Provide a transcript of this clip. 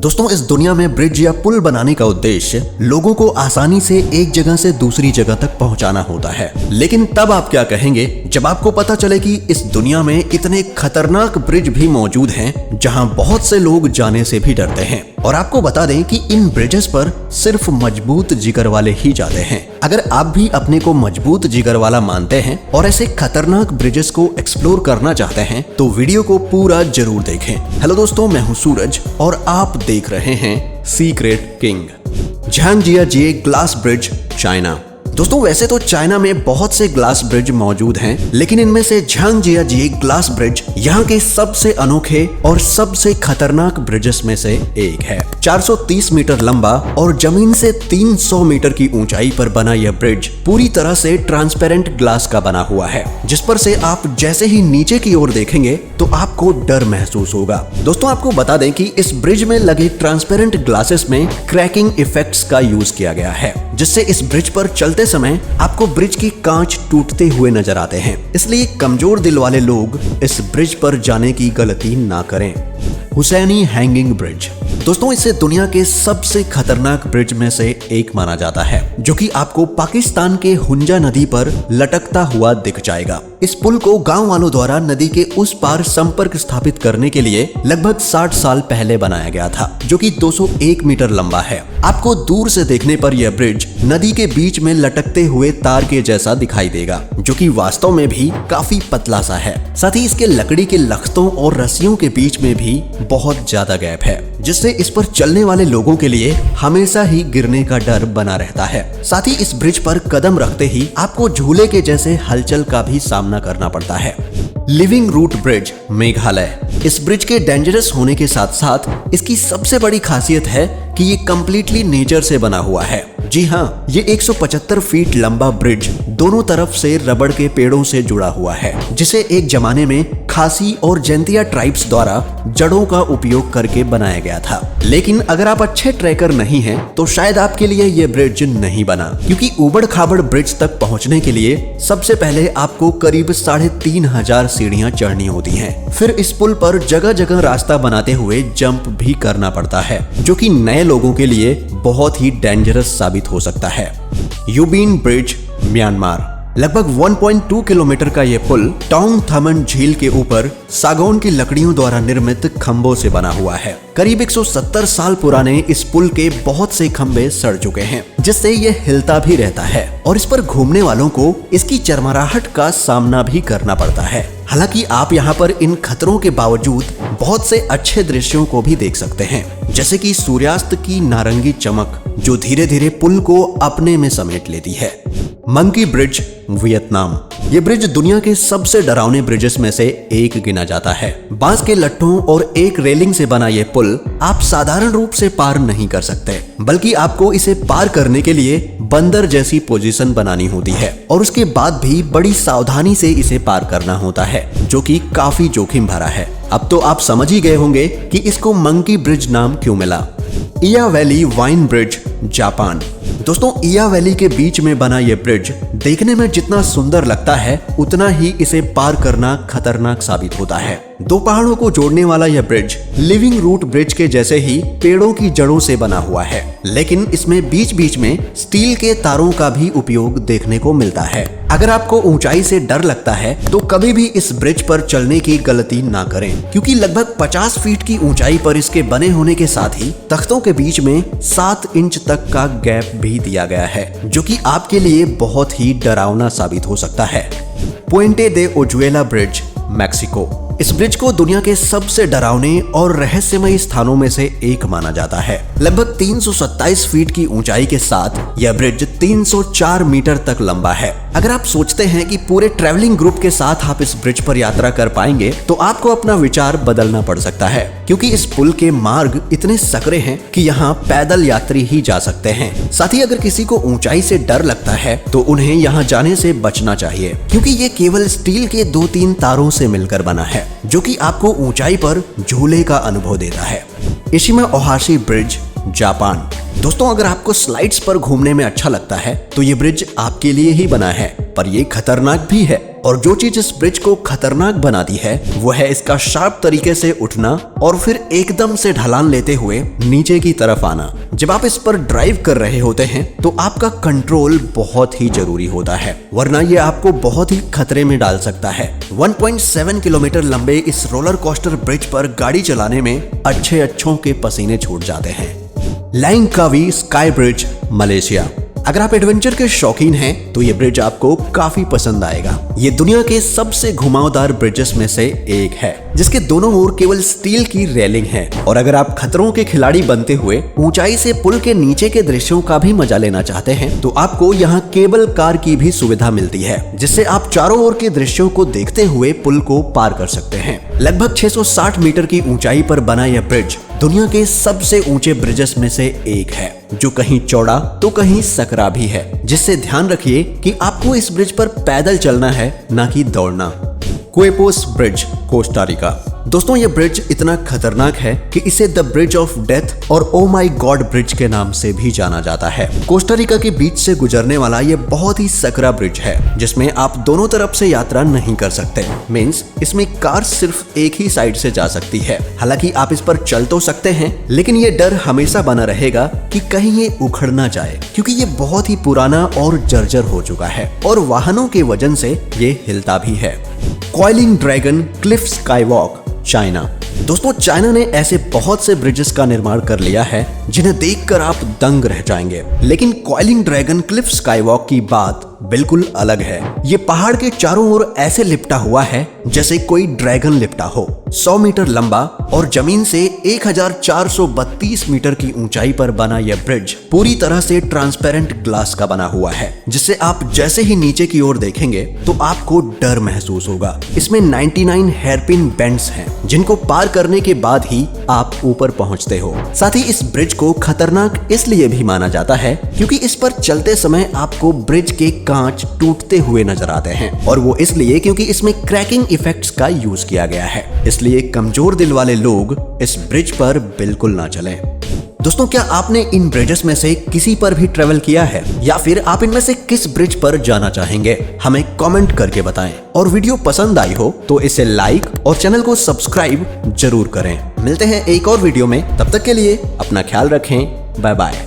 दोस्तों, इस दुनिया में ब्रिज या पुल बनाने का उद्देश्य लोगों को आसानी से एक जगह से दूसरी जगह तक पहुंचाना होता है। लेकिन तब आप क्या कहेंगे जब आपको पता चले कि इस दुनिया में इतने खतरनाक ब्रिज भी मौजूद हैं जहां बहुत से लोग जाने से भी डरते हैं। और आपको बता दें कि इन ब्रिजेस पर सिर्फ मजबूत जिगर वाले ही जाते हैं। अगर आप भी अपने को मजबूत जिगर वाला मानते हैं और ऐसे खतरनाक ब्रिजेस को एक्सप्लोर करना चाहते हैं तो वीडियो को पूरा जरूर देखें। हेलो दोस्तों, मैं हूं सूरज और आप देख रहे हैं secret king. Zhangjiajie glass bridge, China. दोस्तों, वैसे तो चाइना में बहुत से ग्लास ब्रिज मौजूद हैं, लेकिन इनमें से झांगजियाजिए ग्लास ब्रिज यहाँ के सबसे अनोखे और सबसे खतरनाक ब्रिजेस में से एक है। 430 मीटर लंबा और जमीन से 300 मीटर की ऊंचाई पर बना यह ब्रिज पूरी तरह से ट्रांसपेरेंट ग्लास का बना हुआ है, जिस पर से आप जैसे ही नीचे की ओर देखेंगे तो आपको डर महसूस होगा। दोस्तों, आपको बता दें कि इस ब्रिज में लगे ट्रांसपेरेंट ग्लासेस में क्रैकिंग इफेक्ट्स का यूज किया गया है, जिससे इस ब्रिज पर चलते समय आपको ब्रिज की कांच टूटते हुए नजर आते हैं। इसलिए कमजोर दिल वाले लोग इस ब्रिज पर जाने की गलती ना करें। Hussaini hanging bridge. दोस्तों, इसे दुनिया के सबसे खतरनाक ब्रिज में से एक माना जाता है, जो कि आपको पाकिस्तान के हुंजा नदी पर लटकता हुआ दिख जाएगा। इस पुल को गांव वालों द्वारा नदी के उस पार संपर्क स्थापित करने के लिए लगभग 60 साल पहले बनाया गया था, जो कि 201 मीटर लंबा है। आपको दूर से देखने पर यह ब्रिज नदी के बीच में लटकते हुए तार के जैसा दिखाई देगा, जो कि वास्तव में भी काफी पतला सा है। साथ ही इसके लकड़ी के लख्तों और रस्सियों के बीच में भी बहुत ज्यादा गैप है, जिससे इस पर चलने वाले लोगों के लिए हमेशा ही गिरने का डर बना रहता है। साथ ही इस ब्रिज पर कदम रखते ही आपको झूले के जैसे हलचल का भी सामना करना पड़ता है। Living root bridge, Meghalaya. इस ब्रिज के डेंजरस होने के साथ साथ इसकी सबसे बड़ी खासियत है कि ये कंप्लीटली नेचर से बना हुआ है। जी हाँ, ये 175 फीट लंबा ब्रिज दोनों तरफ से रबड़ के पेड़ों से जुड़ा हुआ है, जिसे एक जमाने में खासी और जैंतिया ट्राइब्स द्वारा जड़ों का उपयोग करके बनाया गया था। लेकिन अगर आप अच्छे ट्रैकर नहीं हैं, तो शायद आपके लिए ये ब्रिज नहीं बना, क्योंकि ऊबड़ खाबड़ ब्रिज तक पहुंचने के लिए सबसे पहले आपको करीब 3500 सीढ़ियां चढ़नी होती हैं। फिर इस पुल पर जगह जगह रास्ता बनाते हुए जंप भी करना पड़ता है, जो कि नए लोगों के लिए बहुत ही डेंजरस साबित हो सकता है। यूबिन ब्रिज, म्यांमार। लगभग 1.2 किलोमीटर का यह पुल टोंग थमन झील के ऊपर सागौन की लकड़ियों द्वारा निर्मित खंभों से बना हुआ है। करीब 170 साल पुराने इस पुल के बहुत से खंभे सड़ चुके हैं, जिससे यह हिलता भी रहता है और इस पर घूमने वालों को इसकी चरमराहट का सामना भी करना पड़ता है। हालांकि आप यहाँ पर इन खतरों के बावजूद बहुत से अच्छे दृश्यों को भी देख सकते हैं, जैसे कि सूर्यास्त की नारंगी चमक जो धीरे धीरे पुल को अपने में समेट लेती है। Monkey bridge, Vietnam. ये ब्रिज दुनिया के सबसे डरावने ब्रिजेस में से एक गिना जाता है। बांस के लट्ठों और एक रेलिंग से बना ये पुल आप साधारण रूप से पार नहीं कर सकते, बल्कि आपको इसे पार करने के लिए बंदर जैसी पोजीशन बनानी होती है और उसके बाद भी बड़ी सावधानी से इसे पार करना होता है, जो कि काफी जोखिम भरा है। अब तो आप समझ ही गए होंगे कि इसको मंकी ब्रिज नाम क्यों मिला। इया वैली वाइन ब्रिज, जापान। दोस्तों, इया वैली के बीच में बना यह ब्रिज देखने में जितना सुंदर लगता है, उतना ही इसे पार करना खतरनाक साबित होता है। दो पहाड़ों को जोड़ने वाला यह ब्रिज लिविंग रूट ब्रिज के जैसे ही पेड़ों की जड़ों से बना हुआ है, लेकिन इसमें बीच बीच में स्टील के तारों का भी उपयोग देखने को मिलता है। अगर आपको ऊंचाई से डर लगता है तो कभी भी इस ब्रिज पर चलने की गलती ना करें, क्योंकि लगभग 50 फीट की ऊंचाई पर इसके बने होने के साथ ही तख्तों के बीच में 7 इंच तक का गैप भी दिया गया है, जो कि आपके लिए बहुत ही डरावना साबित हो सकता है। पुएंटे दे ओजुएला ब्रिज, मैक्सिको। इस ब्रिज को दुनिया के सबसे डरावने और रहस्यमय स्थानों में से एक माना जाता है। लगभग 327 फीट की ऊंचाई के साथ यह ब्रिज 304 मीटर तक लंबा है। अगर आप सोचते हैं कि पूरे ट्रैवलिंग ग्रुप के साथ आप इस ब्रिज पर यात्रा कर पाएंगे, तो आपको अपना विचार बदलना पड़ सकता है, क्योंकि इस पुल के मार्ग इतने सकरे हैं कि यहाँ पैदल यात्री ही जा सकते हैं। साथ ही अगर किसी को ऊंचाई से डर लगता है तो उन्हें यहाँ जाने से बचना चाहिए, क्योंकि ये केवल स्टील के 2-3 तारों से मिलकर बना है, जो कि आपको ऊंचाई पर झूले का अनुभव देता है। Eshima Ohashi bridge, Japan. दोस्तों अगर आपको स्लाइड्स पर घूमने में अच्छा लगता है तो ये ब्रिज आपके लिए ही बना है, पर ये खतरनाक भी है। और जो चीज इस ब्रिज को खतरनाक बनाती है वो है इसका शार्प तरीके से उठना और फिर एकदम से ढलान लेते हुए नीचे की तरफ आना। जब आप इस पर ड्राइव कर रहे होते हैं तो आपका कंट्रोल बहुत ही जरूरी होता है, वरना ये आपको बहुत ही खतरे में डाल सकता है। 1.7 किलोमीटर लंबे इस रोलर कोस्टर ब्रिज पर गाड़ी चलाने में अच्छों के पसीने छूट जाते हैं। लैंगकावी स्काई ब्रिज, मलेशिया। अगर आप एडवेंचर के शौकीन हैं तो ये ब्रिज आपको काफी पसंद आएगा। ये दुनिया के सबसे घुमावदार ब्रिजेस में से एक है, जिसके दोनों ओर केवल स्टील की रेलिंग है। और अगर आप खतरों के खिलाड़ी बनते हुए ऊंचाई से पुल के नीचे के दृश्यों का भी मजा लेना चाहते हैं तो आपको यहाँ केबल कार की भी सुविधा मिलती है, जिससे आप चारों ओर के दृश्यों को देखते हुए पुल को पार कर सकते हैं। लगभग 660 मीटर की ऊंचाई पर बना यह ब्रिज दुनिया के सबसे ऊंचे ब्रिजेस में से एक है, जो कहीं चौड़ा तो कहीं सकरा भी है, जिससे ध्यान रखिए कि आपको इस ब्रिज पर पैदल चलना है, ना कि दौड़ना। क्वेपोस ब्रिज, कोस्टा रिका। दोस्तों ये ब्रिज इतना खतरनाक है कि इसे द ब्रिज ऑफ डेथ और ओ माई गॉड ब्रिज के नाम से भी जाना जाता है। कोस्टा रिका के बीच से गुजरने वाला ये बहुत ही सकरा ब्रिज है, जिसमें आप दोनों तरफ से यात्रा नहीं कर सकते। मींस इसमें कार सिर्फ एक ही साइड से जा सकती है। हालांकि आप इस पर चल तो सकते हैं, लेकिन ये डर हमेशा बना रहेगा कि कहीं ये उखड़ ना जाए, क्योंकि ये बहुत ही पुराना और जर्जर हो चुका है और वाहनों के वजन से ये हिलता भी है। Coiling dragon Cliff skywalk, China. दोस्तों चाइना ने ऐसे बहुत से ब्रिजेस का निर्माण कर लिया है जिन्हें देखकर आप दंग रह जाएंगे, लेकिन कॉइलिंग ड्रैगन क्लिफ स्काईवॉक की बात बिल्कुल अलग है। ये पहाड़ के चारों ओर ऐसे लिपटा हुआ है जैसे कोई ड्रैगन लिपटा हो। 100 मीटर लंबा और जमीन से 1432 मीटर की ऊंचाई पर बना यह ब्रिज पूरी तरह से ट्रांसपेरेंट ग्लास का बना हुआ है, जिससे आप जैसे ही नीचे की ओर देखेंगे तो आपको डर महसूस होगा। इसमें 99 हेयरपिन बेंड्स हैं, जिनको पार करने के बाद ही आप ऊपर पहुंचते हो। साथ ही इस ब्रिज को खतरनाक इसलिए भी माना जाता है क्योंकि इस पर चलते समय आपको ब्रिज के कांच टूटते हुए नजर आते हैं, और वो इसलिए क्योंकि इसमें क्रैकिंग इफेक्ट्स का यूज किया गया है। इसलिए कमजोर दिल वाले लोग इस ब्रिज पर बिल्कुल ना चलें। दोस्तों क्या आपने इन ब्रिजेस में से किसी पर भी ट्रेवल किया है, या फिर आप इनमें से किस ब्रिज पर जाना चाहेंगे? हमें कमेंट करके बताएं। और वीडियो पसंद आई हो तो इसे लाइक और चैनल को सब्सक्राइब जरूर करें। मिलते हैं एक और वीडियो में, तब तक के लिए अपना ख्याल रखें। Bye bye.